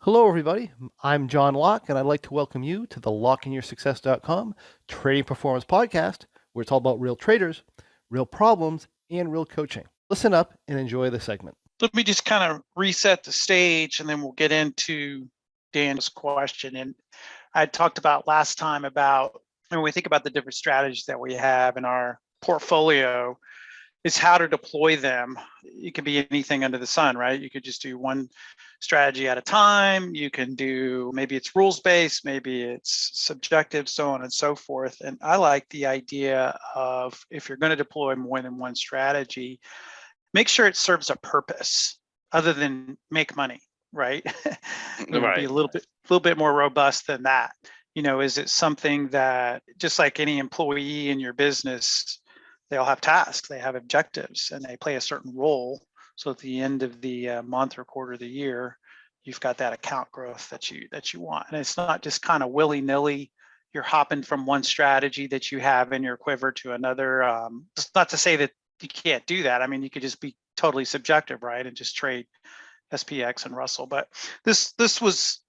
Hello, everybody. I'm John Locke, and I'd like to welcome you to the LockeInYourSuccess.com Trading Performance Podcast, where it's all about real traders, real problems, and real coaching. Listen up and enjoy the segment. Let me just kind of reset the stage, and then we'll get into Dan's question. And I talked about last time about when we think about the different strategies that we have in our portfolio, is how to deploy them. It could be anything under the sun, right? You could just do one strategy at a time. You can do, maybe it's rules-based, maybe it's subjective, so on and so forth. And I like the idea of, if you're going to deploy more than one strategy, make sure it serves a purpose other than make money, right? It would be a little bit more robust than that. Is it something that, just like any employee in your business, they all have tasks, they have objectives, and they play a certain role. So at the end of the month or quarter of the year, you've got that account growth that you want. And it's not just kind of willy-nilly, you're hopping from one strategy that you have in your quiver to another. It's not to say that you can't do that. I mean, you could just be totally subjective, right? And just trade SPX and Russell. But this was,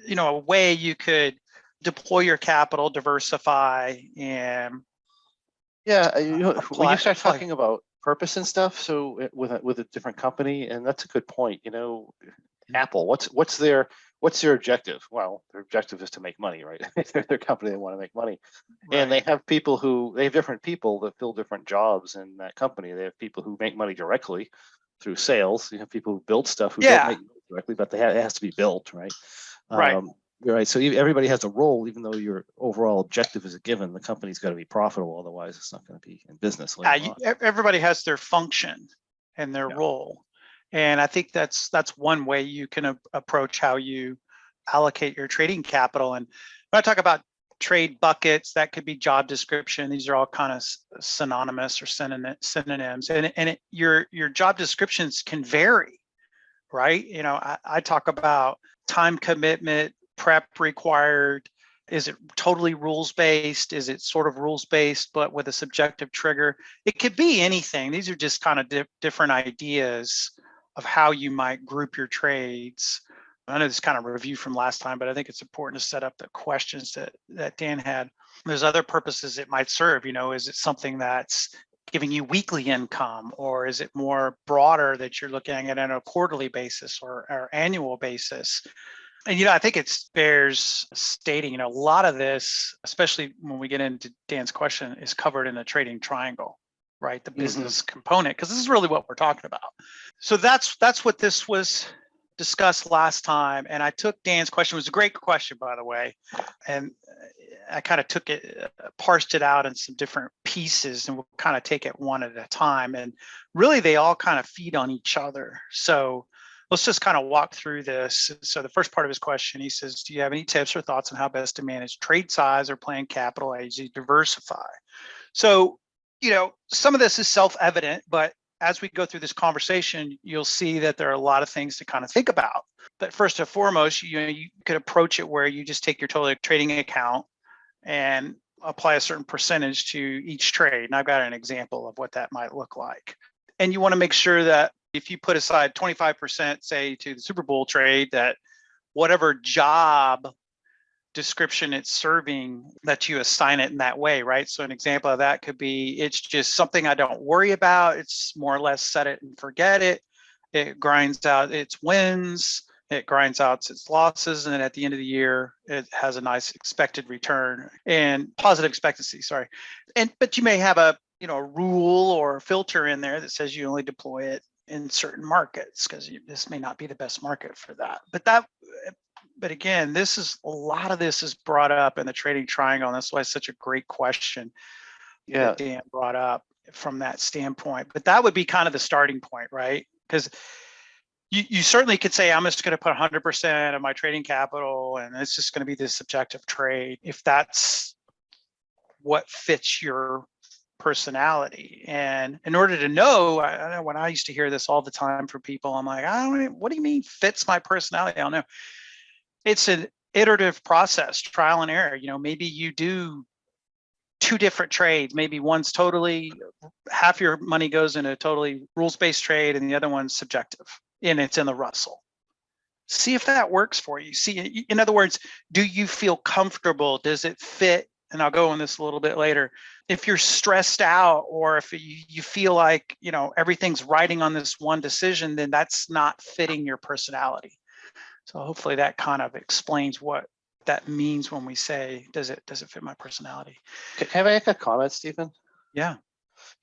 a way you could deploy your capital, diversify, and when you start talking about purpose and stuff, so with a different company, and that's a good point. Apple, what's their objective? Well, their objective is to make money, right? They're their company, they want to make money. Right. And they have different people that fill different jobs in that company. They have people who make money directly through sales. You have people who build stuff who don't make money directly, but it has to be built, right? Right. Right. So everybody has a role, even though your overall objective is a given. The company's got to be profitable, otherwise it's not going to be in business. Everybody has their function and their role, and I think that's one way you can approach how you allocate your trading capital. And when I talk about trade buckets, that could be job description. These are all kind of synonymous or synonyms, and your job descriptions can vary, right? I talk about time commitment, prep required. Is it totally rules-based? Is it sort of rules-based but with a subjective trigger? It could be anything. These are just kind of different ideas of how you might group your trades. I know this is kind of a review from last time, but I think it's important to set up the questions that Dan had. There's other purposes it might serve. Is it something that's giving you weekly income, or is it more broader that you're looking at on a quarterly basis or annual basis? And, I think it bears stating, a lot of this, especially when we get into Dan's question, is covered in the trading triangle, right? The business component, because this is really what we're talking about. So that's what this was discussed last time. And I took Dan's question. It was a great question, by the way. And I kind of took it, parsed it out in some different pieces, and we'll kind of take it one at a time. And really, they all kind of feed on each other. So let's just kind of walk through this. So the first part of his question, he says, do you have any tips or thoughts on how best to manage trade size or plan capital as you diversify? So, some of this is self-evident, but as we go through this conversation, you'll see that there are a lot of things to kind of think about. But first and foremost, you could approach it where you just take your total trading account and apply a certain percentage to each trade. And I've got an example of what that might look like. And you want to make sure that if you put aside 25%, say, to the Super Bowl trade, that whatever job description it's serving, that you assign it in that way, right? So an example of that could be, it's just something I don't worry about. It's more or less set it and forget it. It grinds out its wins. It grinds out its losses. And then at the end of the year, it has a nice expected return and positive expectancy, sorry. But you may have a rule or a filter in there that says you only deploy it in certain markets, because this may not be the best market for that. But again, a lot of this is brought up in the trading triangle, and that's why it's such a great question that Dan brought up from that standpoint. But that would be kind of the starting point, right? Because you certainly could say, I'm just going to put 100% of my trading capital, and it's just going to be this subjective trade, if that's what fits your personality. And in order to know, I know when I used to hear this all the time from people, I'm like, what do you mean fits my personality? I don't know. It's an iterative process, trial and error. Maybe you do two different trades. Maybe one's totally, half your money goes in a totally rules-based trade and the other one's subjective, and it's in the Russell. see if that works for you. See, in other words, do you feel comfortable? Does it fit? And I'll go on this a little bit later. If you're stressed out, or if you feel like, everything's riding on this one decision, then that's not fitting your personality. So hopefully that kind of explains what that means when we say, does it fit my personality? Can I make a comment, Stephen? Yeah.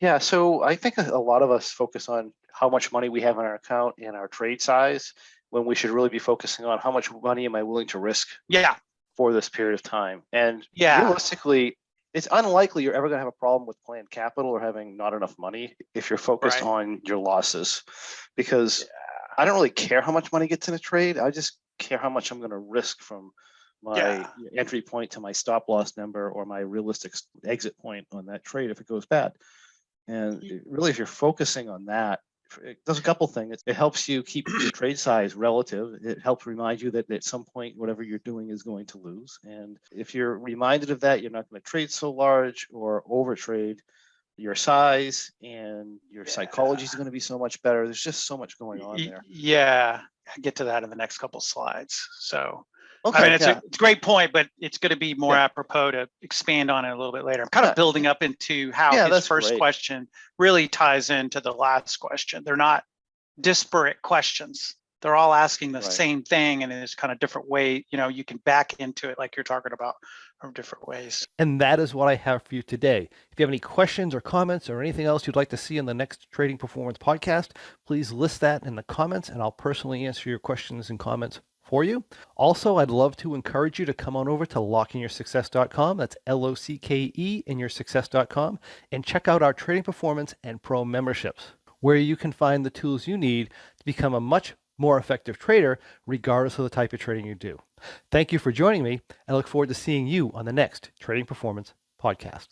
Yeah, so I think a lot of us focus on how much money we have in our account and our trade size, when we should really be focusing on how much money am I willing to risk Yeah. for this period of time. And Yeah. realistically, it's unlikely you're ever going to have a problem with planned capital or having not enough money if you're focused Right. on your losses, because I don't really care how much money gets in a trade. I just care how much I'm going to risk from my entry point to my stop loss number or my realistic exit point on that trade if it goes bad. And really, if you're focusing on that, it does a couple things. It helps you keep your trade size relative. It helps remind you that at some point, whatever you're doing is going to lose. And if you're reminded of that, you're not going to trade so large or overtrade. Your size and your psychology is going to be so much better. There's just so much going on there. Yeah, I'll get to that in the next couple slides. So, okay, I mean, it's a great point, but it's going to be more apropos to expand on it a little bit later. I'm kind of building up into how his first question really ties into the last question. They're not disparate questions. They're all asking the same thing, and it's kind of different way, you can back into it like you're talking about from different ways. And that is what I have for you today. If you have any questions or comments or anything else you'd like to see in the next Trading Performance podcast, please list that in the comments and I'll personally answer your questions and comments for you. Also, I'd love to encourage you to come on over to lockeinyoursuccess.com. That's LOCKE in yoursuccess.com, and check out our Trading Performance and Pro memberships, where you can find the tools you need to become a much more effective trader, regardless of the type of trading you do. Thank you for joining me. I look forward to seeing you on the next Trading Performance podcast.